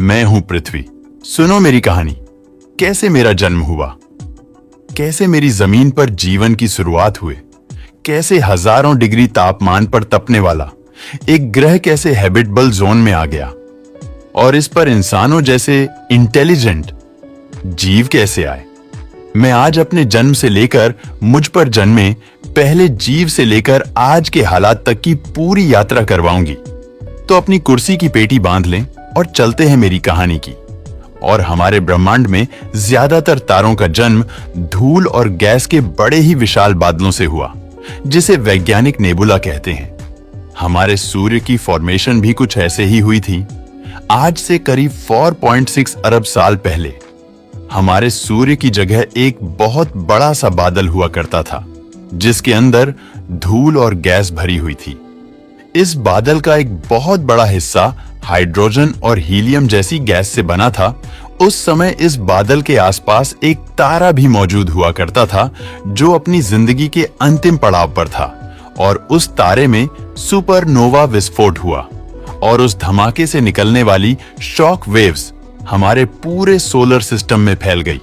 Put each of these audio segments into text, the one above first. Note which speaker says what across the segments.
Speaker 1: मैं हूं पृथ्वी। सुनो मेरी कहानी, कैसे मेरा जन्म हुआ, कैसे मेरी जमीन पर जीवन की शुरुआत हुई, कैसे हजारों डिग्री तापमान पर तपने वाला एक ग्रह कैसे हैबिटेबल जोन में आ गया, और इस पर इंसानों जैसे इंटेलिजेंट जीव कैसे आए। मैं आज अपने जन्म से लेकर मुझ पर जन्मे पहले जीव से लेकर आज के हालात तक की पूरी यात्रा करवाऊंगी। तो अपनी कुर्सी की पेटी बांध लें और चलते हैं मेरी कहानी की। और हमारे ब्रह्मांड में ज्यादातर तारों का जन्म धूल और गैस के बड़े ही विशाल बादलों से हुआ, जिसे वैज्ञानिक नेबुला कहते हैं। हमारे सूर्य की फॉर्मेशन भी कुछ ऐसे ही हुई थी। आज से करीब 4.6 अरब साल पहले हमारे सूर्य की जगह एक बहुत बड़ा सा बादल हुआ करता था, जिसके अंदर धूल और गैस भरी हुई थी। इस बादल का एक बहुत बड़ा हिस्सा हाइड्रोजन और हीलियम जैसी गैस से बना था। उस समय इस बादल के आसपास एक तारा भी मौजूद हुआ करता था, जो अपनी जिंदगी के अंतिम पड़ाव पर था, और उस तारे में सुपरनोवा विस्फोट हुआ, और उस धमाके से निकलने वाली शॉक वेव्स हमारे पूरे सोलर सिस्टम में फैल गई,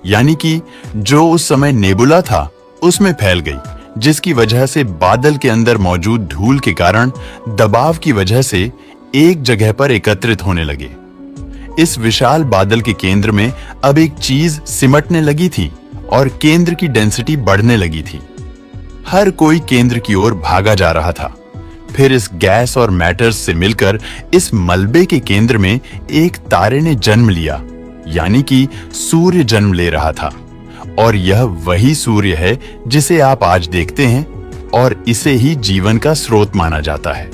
Speaker 1: यानी कि जो उस समय नेबुला था उसमें फैल गई, जिसकी वजह से बादल के अंदर मौजूद धूल के कारण दबाव की वजह से एक जगह पर एकत्रित होने लगे। इस विशाल बादल के केंद्र में अब एक चीज सिमटने लगी थी और केंद्र की डेंसिटी बढ़ने लगी थी। हर कोई केंद्र की ओर भागा जा रहा था। फिर इस गैस और मैटर्स से मिलकर इस मलबे के केंद्र में एक तारे ने जन्म लिया, यानी कि सूर्य जन्म ले रहा था। और यह वही सूर्य है जिसे आप आज देखते हैं, और इसे ही जीवन का स्रोत माना जाता है।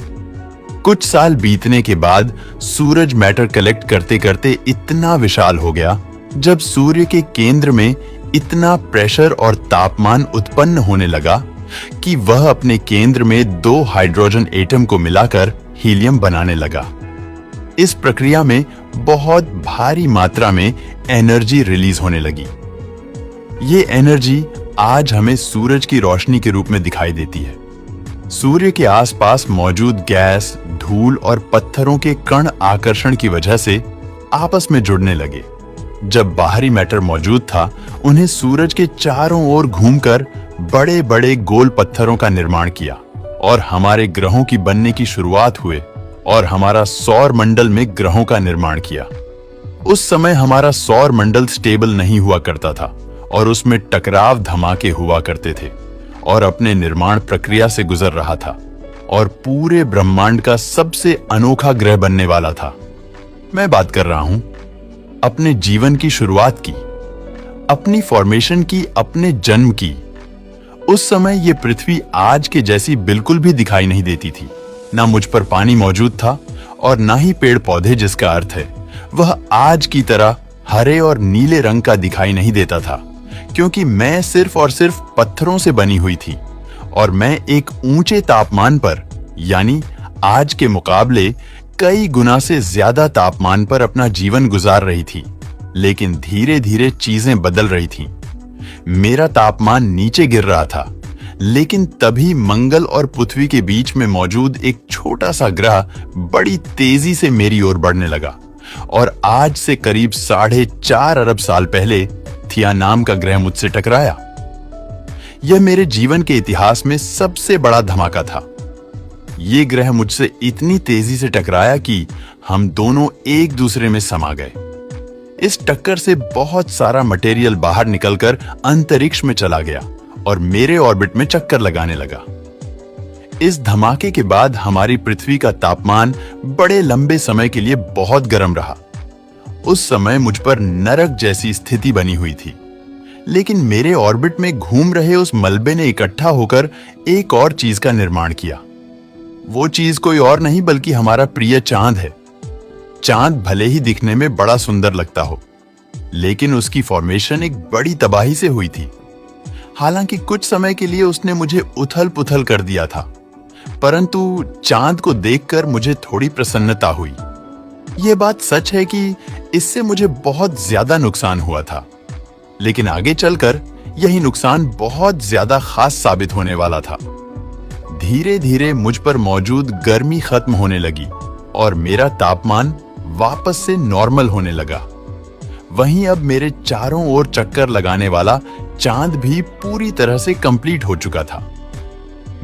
Speaker 1: कुछ साल बीतने के बाद सूरज मैटर कलेक्ट करते करते इतना विशाल हो गया, जब सूर्य के केंद्र में इतना प्रेशर और तापमान उत्पन्न होने लगा कि वह अपने केंद्र में 2 हाइड्रोजन एटम को मिलाकर हीलियम बनाने लगा। इस प्रक्रिया में बहुत भारी मात्रा में एनर्जी रिलीज होने लगी। ये एनर्जी आज हमें सूरज की रोशनी के रूप में दिखाई देती है। सूर्य के आसपास मौजूद गैस, धूल और पत्थरों के कण आकर्षण की वजह से आपस में जुड़ने लगे। जब बाहरी मैटर मौजूद था, उन्हें सूरज के चारों ओर घूमकर बड़े बड़े गोल पत्थरों का निर्माण किया, और हमारे ग्रहों की बनने की शुरुआत हुए, और हमारा सौर मंडल में ग्रहों का निर्माण किया। उस समय हमारा सौर मंडल स्टेबल नहीं हुआ करता था, और उसमें टकराव धमाके हुआ करते थे, और अपने निर्माण प्रक्रिया से गुजर रहा था, और पूरे ब्रह्मांड का सबसे अनोखा ग्रह बनने वाला था। मैं बात कर रहा हूं अपने जीवन की शुरुआत की, अपनी फॉर्मेशन की, अपने जन्म की। उस समय यह पृथ्वी आज के जैसी बिल्कुल भी दिखाई नहीं देती थी। ना मुझ पर पानी मौजूद था, और ना ही पेड़ पौधे, जिसका अर्थ है वह आज की तरह हरे और नीले रंग का दिखाई नहीं देता था, क्योंकि मैं सिर्फ और सिर्फ पत्थरों से बनी हुई थी, और मैं एक ऊंचे तापमान पर, यानी आज के मुकाबले कई गुना से ज्यादा तापमान पर अपना जीवन गुजार रही थी। लेकिन धीरे धीरे चीजें बदल रही थीं। मेरा तापमान नीचे गिर रहा था, लेकिन तभी मंगल और पृथ्वी के बीच में मौजूद एक छोटा सा ग्रह बड़ी तेजी से मेरी ओर बढ़ने लगा, और आज से करीब 4.5 अरब साल पहले थिया नाम का ग्रह मुझसे टकराया। यह मेरे जीवन के इतिहास में सबसे बड़ा धमाका था। यह ग्रह मुझसे इतनी तेजी से टकराया कि हम दोनों एक दूसरे में समा गए। इस टक्कर से बहुत सारा मटेरियल बाहर निकलकर अंतरिक्ष में चला गया और मेरे ऑर्बिट में चक्कर लगाने लगा। इस धमाके के बाद हमारी पृथ्वी का तापमान बड़े लंबे समय के लिए बहुत गर्म रहा। उस समय मुझ पर नरक जैसी स्थिति बनी हुई थी, लेकिन मेरे ऑर्बिट में घूम रहे उस मलबे ने इकट्ठा होकर एक और चीज का निर्माण किया। वो चीज कोई और नहीं बल्कि हमारा प्रिय चांद है। चांद भले ही दिखने में बड़ा सुंदर लगता हो, लेकिन उसकी फॉर्मेशन एक बड़ी तबाही से हुई थी। हालांकि कुछ समय के लिए उसने मुझे उथल पुथल कर दिया था, परंतु चांद को देखकर मुझे थोड़ी प्रसन्नता हुई। यह बात सच है कि इससे मुझे बहुत ज्यादा नुकसान हुआ था, लेकिन आगे चलकर यही नुकसान बहुत ज्यादा खास साबित होने वाला था। धीरे धीरे मुझ पर मौजूद गर्मी खत्म होने लगी और मेरा तापमान वापस से नॉर्मल होने लगा। वहीं अब मेरे चारों ओर चक्कर लगाने वाला चांद भी पूरी तरह से कंप्लीट हो चुका था।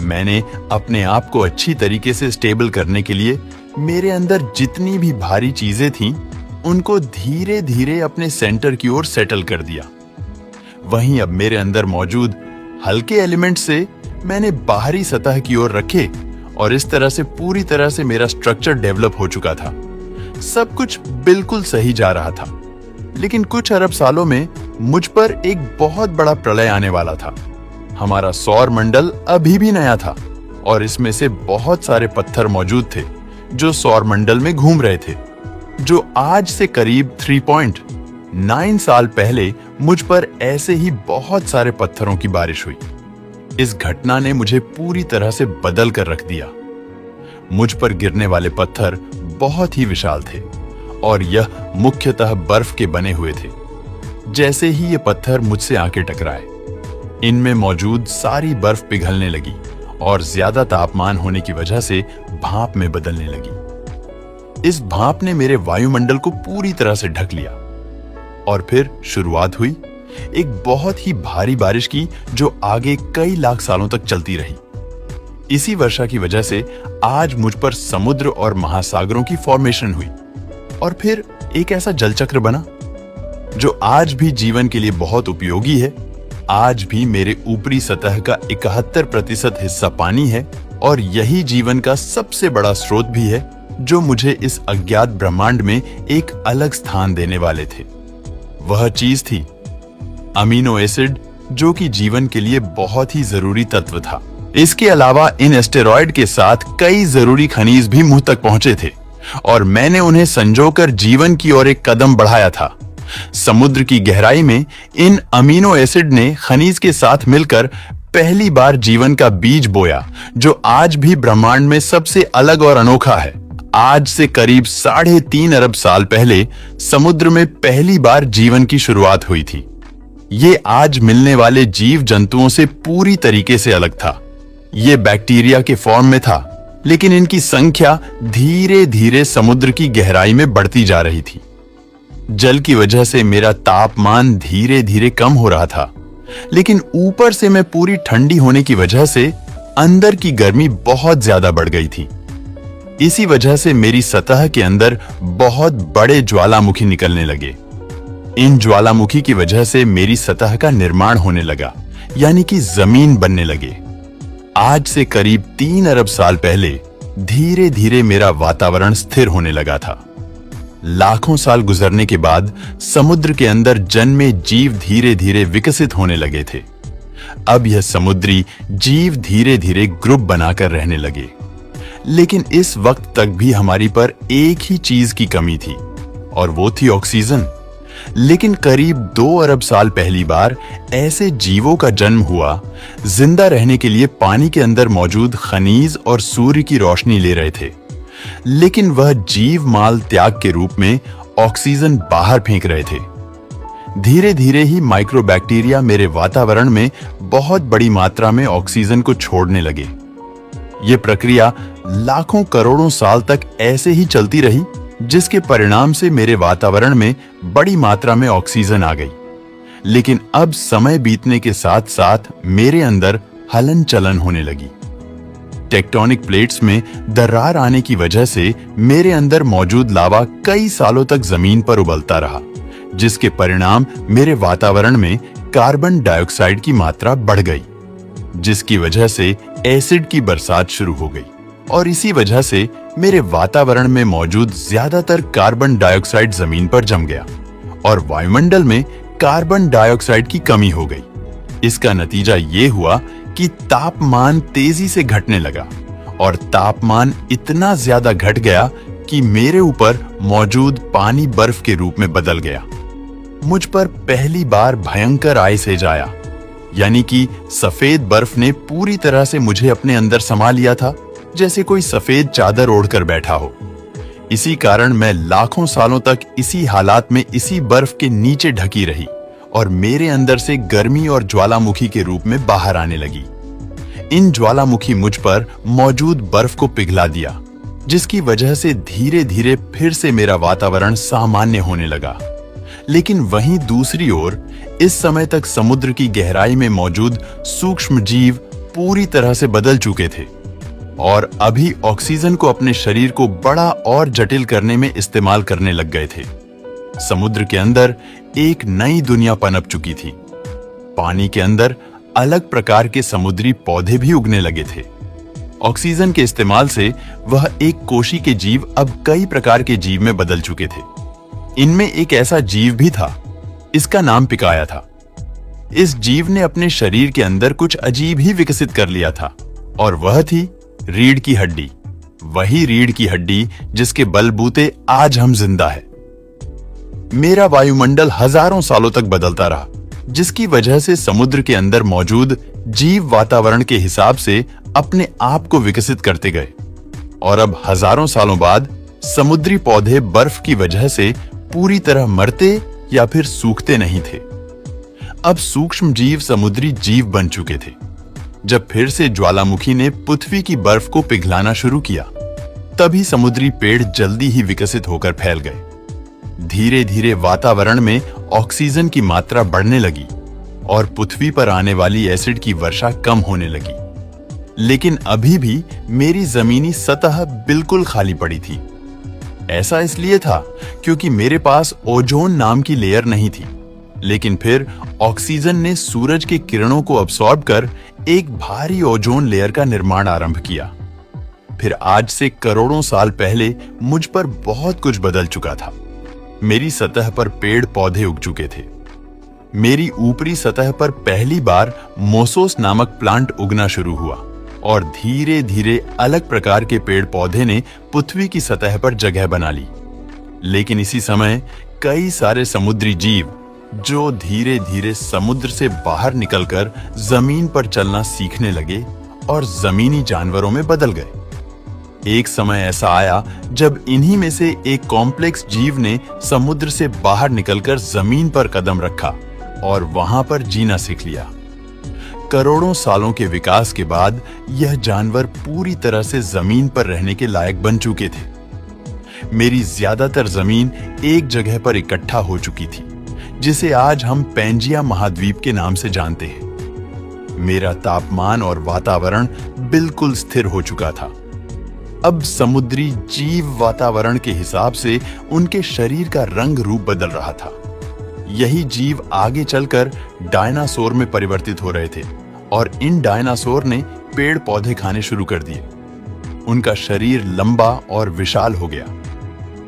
Speaker 1: मैंने अपने आप को अच्छी तरीके से स्टेबल करने के लिए मेरे अंदर जितनी भी भारी चीजें थीं, उनको धीरे धीरे अपने सेंटर की ओर सेटल कर दिया। वहीं अब मेरे अंदर मौजूद हल्के एलिमेंट से मैंने बाहरी सतह की ओर रखे और इस तरह से पूरी तरह से मेरा स्ट्रक्चर डेवलप हो चुका था। सब कुछ बिल्कुल सही जा रहा था, लेकिन कुछ अरब सालों में मुझ पर एक बहुत बड़ा प्रलय आने वाला था। हमारा सौर मंडल अभी भी नया था और इसमें से बहुत सारे पत्थर मौजूद थे जो सौर मंडल में घूम रहे थे, जो आज से करीब 3.9 साल पहले मुझ पर ऐसे ही बहुत सारे पत्थरों की बारिश हुई। इस घटना ने मुझे पूरी तरह से बदल कर रख दिया। मुझ पर गिरने वाले पत्थर बहुत ही विशाल थे और यह मुख्यतः बर्फ के बने हुए थे। जैसे ही ये पत्थर मुझसे आके टकराए, इनमें मौजूद सारी बर्फ पिघलने लगी और ज्यादा तापमान होने की वजह से भाप में बदलने लगी। इस भाप ने मेरे वायुमंडल को पूरी तरह से ढक लिया और फिर शुरुआत हुई एक बहुत ही भारी बारिश की, जो आगे कई लाख सालों तक चलती रही। इसी वर्षा की वजह से आज मुझ पर समुद्र और महासागरों की फॉर्मेशन हुई और फिर एक ऐसा जलचक्र बना जो आज भी जीवन के लिए बहुत उपयोगी है। आज भी मेरे ऊपरी सतह का 71% हिस्सा पानी है और यही जीवन का सबसे बड़ा स्रोत भी है, जो मुझे इस अज्ञात ब्रह्मांड में एक अलग स्थान देने वाले थे। वह चीज थी अमीनो एसिड, जो कि जीवन के लिए बहुत ही जरूरी तत्व था। इसके अलावा इन एस्टेरॉयड के साथ कई जरूरी खनिज भी मुंह तक पहुंचे थे और मैंने उन्हें संजोकर जीवन की ओर एक कदम बढ़ाया था। समुद्र की गहराई में इन अमीनो एसिड ने खनिज के साथ मिलकर पहली बार जीवन का बीज बोया, जो आज भी ब्रह्मांड में सबसे अलग और अनोखा है। आज से करीब 3.5 अरब साल पहले समुद्र में पहली बार जीवन की शुरुआत हुई थी। ये आज मिलने वाले जीव जंतुओं से पूरी तरीके से अलग था। ये बैक्टीरिया के फॉर्म में था, लेकिन इनकी संख्या धीरे धीरे समुद्र की गहराई में बढ़ती जा रही थी। जल की वजह से मेरा तापमान धीरे धीरे कम हो रहा था, लेकिन ऊपर से मैं पूरी ठंडी होने की वजह से अंदर की गर्मी बहुत ज्यादा बढ़ गई थी। इसी वजह से मेरी सतह के अंदर बहुत बड़े ज्वालामुखी निकलने लगे। इन ज्वालामुखी की वजह से मेरी सतह का निर्माण होने लगा, यानी कि जमीन बनने लगे। आज से करीब 3 अरब साल पहले धीरे धीरे मेरा वातावरण स्थिर होने लगा था। लाखों साल गुजरने के बाद समुद्र के अंदर जन्मे जीव धीरे धीरे विकसित होने लगे थे। अब यह समुद्री जीव धीरे धीरे ग्रुप बनाकर रहने लगे, लेकिन इस वक्त तक भी हमारी पर एक ही चीज की कमी थी और वो थी ऑक्सीजन। लेकिन करीब 2 अरब साल पहली बार ऐसे जीवों का जन्म हुआ जिंदा रहने के लिए पानी के अंदर मौजूद खनिज और सूर्य की रोशनी ले रहे थे, लेकिन वह जीव माल त्याग के रूप में ऑक्सीजन बाहर फेंक रहे थे। धीरे धीरे ही माइक्रोबैक्टीरिया मेरे वातावरण में बहुत बड़ी मात्रा में ऑक्सीजन को छोड़ने लगे। यह प्रक्रिया लाखों करोड़ों साल तक ऐसे ही चलती रही, जिसके परिणाम से मेरे वातावरण में बड़ी मात्रा में ऑक्सीजन आ गई। लेकिन अब समय बीतने के साथ साथ मेरे अंदर हलन चलन होने लगी। टेक्टोनिक प्लेट्स में दरार आने की वजह से मेरे अंदर मौजूद लावा कई सालों तक जमीन पर उबलता रहा, जिसके परिणाम मेरे वातावरण में कार्बन डाइऑक्साइड की मात्रा बढ़ गई, जिसकी वजह से एसिड की बरसात शुरू हो गई और इसी वजह से मेरे वातावरण में मौजूद ज्यादातर कार्बन डाइऑक्साइड जमीन पर जम गया और वायुमंडल में कार्बन डाइऑक्साइड की कमी हो गई। इसका नतीजा ये हुआ कि तापमान तेजी से घटने लगा और तापमान इतना ज्यादा घट गया कि मेरे ऊपर मौजूद पानी बर्फ के रूप में बदल गया। मुझ पर पहली बार भयंकर आइस एज आया, यानी कि सफेद बर्फ ने पूरी तरह से मुझे अपने अंदर समा लिया था, जैसे कोई सफेद चादर ओढ़कर बैठा हो। इसी कारण मैं लाखों सालों तक इसी हालात में इसी बर्फ के नीचे ढकी रही और मेरे अंदर से गर्मी और ज्वालामुखी के रूप में बाहर आने लगी। इन ज्वालामुखी मुझ पर मौजूद बर्फ को पिघला दिया जिसकी वजह से धीरे धीरे फिर से मेरा वातावरण सामान्य होने लगा। लेकिन वहीं दूसरी ओर इस समय तक समुद्र की गहराई में मौजूद सूक्ष्म जीव पूरी तरह से बदल चुके थे और अभी ऑक्सीजन को अपने शरीर को बड़ा और जटिल करने में इस्तेमाल करने लग गए थे। समुद्र के अंदर एक नई दुनिया पनप चुकी थी। पानी के अंदर अलग प्रकार के समुद्री पौधे भी उगने लगे थे। ऑक्सीजन के इस्तेमाल से वह एक कोशी के जीव अब कई प्रकार के जीव में बदल चुके थे। इनमें एक ऐसा जीव भी था, इसका नाम पिकाया था। इस जीव ने अपने शरीर के अंदर कुछ अजीब ही विकसित कर लिया था और वह थी रीढ़ की हड्डी। वही रीढ़ की हड्डी जिसके बलबूते आज हम जिंदा है। मेरा वायुमंडल हजारों सालों तक बदलता रहा, जिसकी वजह से समुद्र के अंदर मौजूद जीव वातावरण के हिसाब से अपने आप को विकसित करते गए और अब हजारों सालों बाद समुद्री पौधे बर्फ की वजह से पूरी तरह मरते या फिर सूखते नहीं थे। अब सूक्ष्म जीव समुद्री जीव बन चुके थे। जब फिर से ज्वालामुखी ने पृथ्वी की बर्फ को पिघलाना शुरू किया, तभी समुद्री पेड़ जल्दी ही विकसित होकर फैल गए। धीरे धीरे वातावरण में ऑक्सीजन की मात्रा बढ़ने लगी और पृथ्वी पर आने वाली एसिड की वर्षा कम होने लगी। लेकिन अभी भी मेरी जमीनी सतह बिल्कुल खाली पड़ी थी। ऐसा इसलिए था क्योंकि मेरे पास ओजोन नाम की लेयर नहीं थी। लेकिन फिर ऑक्सीजन ने सूरज के किरणों को अब्सॉर्ब कर एक भारी ओजोन लेयर का निर्माण आरंभ किया। फिर आज से करोड़ों साल पहले मुझ पर बहुत कुछ बदल चुका था। मेरी सतह पर पेड़ पौधे उग चुके थे। मेरी ऊपरी सतह पर पहली बार मोसोस नामक प्लांट उगना शुरू हुआ और धीरे धीरे अलग प्रकार के पेड़ पौधे ने पृथ्वी की सतह पर जगह बना ली। लेकिन इसी समय कई सारे समुद्री जीव जो धीरे धीरे समुद्र से बाहर निकलकर जमीन पर चलना सीखने लगे और जमीनी जानवरों में बदल गए। एक समय ऐसा आया जब इन्हीं में से एक कॉम्प्लेक्स जीव ने समुद्र से बाहर निकलकर जमीन पर कदम रखा और वहां पर जीना सीख लिया। करोड़ों सालों के विकास के बाद यह जानवर पूरी तरह से जमीन पर रहने के लायक बन चुके थे। मेरी ज्यादातर जमीन एक जगह पर इकट्ठा हो चुकी थी, जिसे आज हम पैंजिया महाद्वीप के नाम से जानते हैं। मेरा तापमान और वातावरण बिल्कुल स्थिर हो चुका था। अब समुद्री जीव वातावरण के हिसाब से उनके शरीर का रंग रूप बदल रहा था। यही जीव आगे चलकर डायनासोर में परिवर्तित हो रहे थे और इन डायनासोर ने पेड़ पौधे खाने शुरू कर दिए। उनका शरीर लंबा और विशाल हो गया।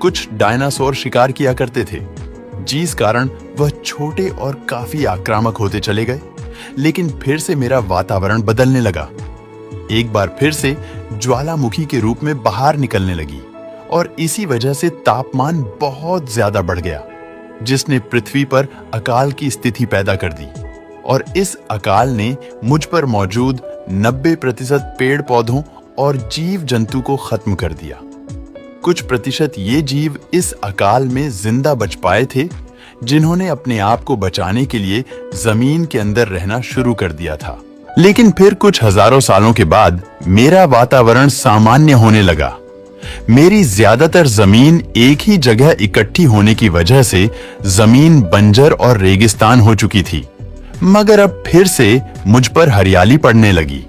Speaker 1: कुछ डायनासोर शिकार किया करते थे, जिस कारण वह छोटे और काफी आक्रामक होते चले गए। लेकिन फिर से मेरा वातावरण बदलने लगा। एक बार फिर से ज्वालामुखी के रूप में बाहर निकलने लगी और इसी वजह से तापमान बहुत ज्यादा बढ़ गया, जिसने पृथ्वी पर अकाल की स्थिति पैदा कर दी। और इस अकाल ने मुझ पर मौजूद 90% पेड़ पौधों और जीव जंतु को खत्म कर दिया। कुछ प्रतिशत ये जीव इस अकाल में जिंदा बच पाए थे, जिन्होंने अपने आप को बचाने के लिए जमीन के अंदर रहना शुरू कर दिया था। लेकिन फिर कुछ हजारों सालों के बाद मेरा वातावरण सामान्य होने लगा। मेरी ज्यादातर जमीन एक ही जगह इकट्ठी होने की वजह से जमीन बंजर और रेगिस्तान हो चुकी थी, मगर अब फिर से मुझ पर हरियाली पड़ने लगी।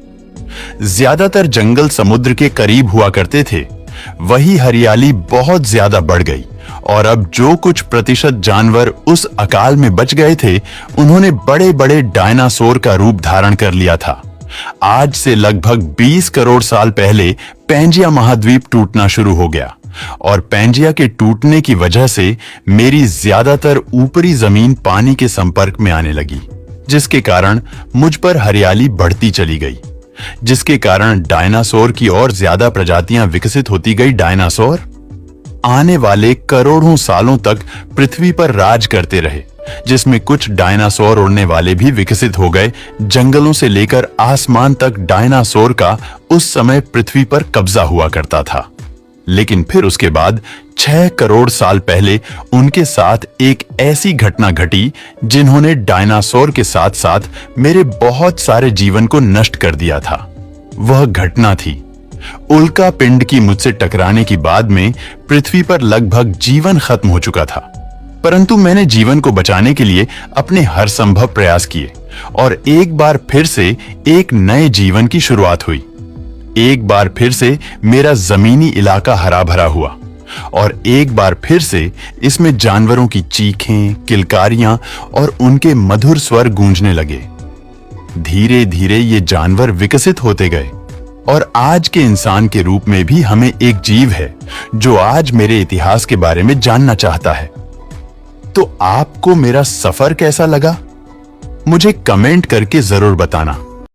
Speaker 1: ज्यादातर जंगल समुद्र के करीब हुआ करते थे, वही हरियाली बहुत ज्यादा बढ़ गई और अब जो कुछ प्रतिशत जानवर उस अकाल में बच गए थे, उन्होंने बड़े बड़े डायनासोर का रूप धारण कर लिया था। आज से लगभग 20 करोड़ साल पहले पैंजिया महाद्वीप टूटना शुरू हो गया और पैंजिया के टूटने की वजह से मेरी ज्यादातर ऊपरी जमीन पानी के संपर्क में आने लगी, जिसके कारण मुझ पर हरियाली बढ़ती चली गई, जिसके कारण डायनासोर की और ज्यादा प्रजातियां विकसित होती गई। डायनासोर आने वाले करोड़ों सालों तक पृथ्वी पर राज करते रहे, जिसमें कुछ डायनासोर उड़ने वाले भी विकसित हो गए। जंगलों से लेकर आसमान तक डायनासोर का उस समय पृथ्वी पर कब्जा हुआ करता था। लेकिन फिर उसके बाद 6 करोड़ साल पहले उनके साथ एक ऐसी घटना घटी जिन्होंने डायनासोर के साथ साथ मेरे बहुत सारे जीवन को नष्ट कर दिया था। वह घटना थी उल्का पिंड की मुझसे टकराने की बाद में पृथ्वी पर लगभग जीवन खत्म हो चुका था, परंतु मैंने जीवन को बचाने के लिए अपने हर संभव प्रयास किए और एक बार फिर से एक नए जीवन की शुरुआत हुई। एक बार फिर से मेरा जमीनी इलाका हरा भरा हुआ और एक बार फिर से इसमें जानवरों की चीखें, किलकारियां और उनके मधुर स्वर गूंजने लगे। धीरे धीरे ये जानवर विकसित होते गए और आज के इंसान के रूप में भी हमें एक जीव है जो आज मेरे इतिहास के बारे में जानना चाहता है। तो आपको मेरा सफर कैसा लगा? मुझे कमेंट करके जरूर बताना।